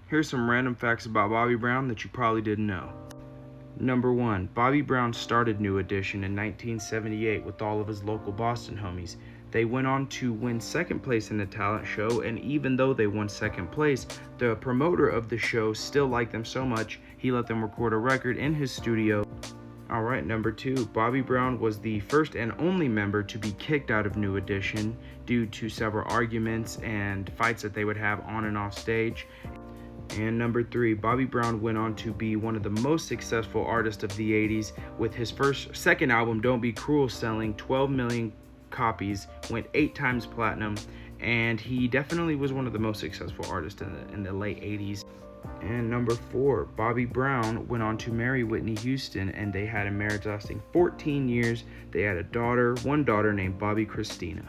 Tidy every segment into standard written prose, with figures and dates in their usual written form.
Here's some random facts about Bobby Brown that you probably didn't know. Number 1. Bobby Brown started New Edition in 1978 with all of his local Boston homies. They went on to win second place in the talent show, and even though they won second place, the promoter of the show still liked them so much, he let them record a record in his studio. Alright, number 2. Bobby Brown was the first and only member to be kicked out of New Edition due to several arguments and fights that they would have on and off stage. And number 3, Bobby Brown went on to be one of the most successful artists of the 80s with his second album, Don't Be Cruel, selling 12 million copies, went 8 times platinum, and he definitely was one of the most successful artists in the late 80s. And number 4, Bobby Brown went on to marry Whitney Houston, and they had a marriage lasting 14 years. They had one daughter named Bobbi Kristina.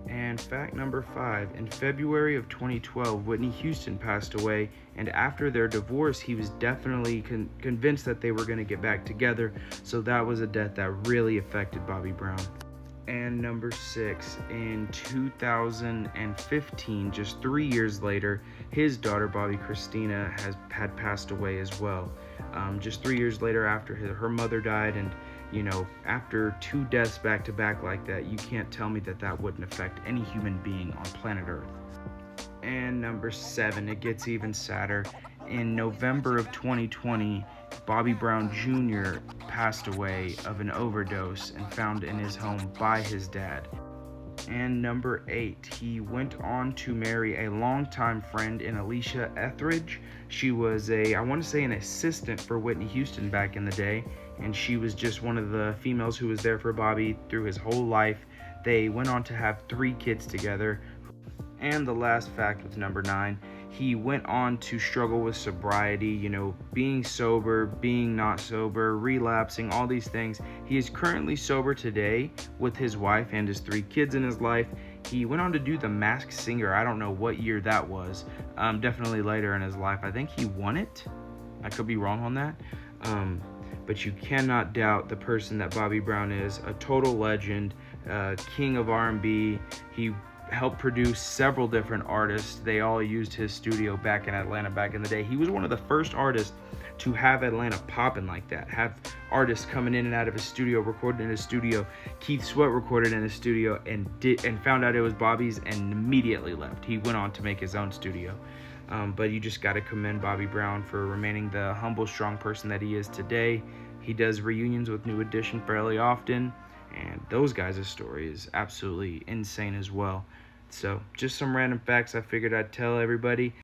And fact number 5, in February of 2012, Whitney Houston passed away, and after their divorce, he was definitely convinced that they were going to get back together, so that was a death that really affected Bobby Brown. And number 6, in 2015, just 3 years later, his daughter Bobbi Kristina had passed away as well. Just 3 years later, after her mother died, and after 2 deaths back to back like that, you can't tell me that wouldn't affect any human being on planet Earth. And number 7, it gets even sadder. In November of 2020, Bobby Brown Jr. passed away of an overdose and found in his home by his dad. And number 8, he went on to marry a longtime friend in Alicia Etheridge. She was an assistant for Whitney Houston back in the day, and she was just one of the females who was there for Bobby through his whole life. They went on to have 3 kids together. And the last fact with number 9, he went on to struggle with sobriety, being sober, being not sober, relapsing, all these things. He is currently sober today with his wife and his 3 kids in his life. He went on to do The Masked Singer. I don't know what year that was. Definitely later in his life. I think he won it. I could be wrong on that. But you cannot doubt the person that Bobby Brown is. A total legend, king of R&B. He helped produce several different artists. They all used his studio back in Atlanta back in the day. He was one of the first artists to have Atlanta popping like that. Have artists coming in and out of his studio, recording in his studio. Keith Sweat recorded in his studio and found out it was Bobby's and immediately left. He went on to make his own studio. But you just got to commend Bobby Brown for remaining the humble, strong person that he is today. He does reunions with New Edition fairly often, and those guys' story is absolutely insane as well. So, just some random facts I figured I'd tell everybody.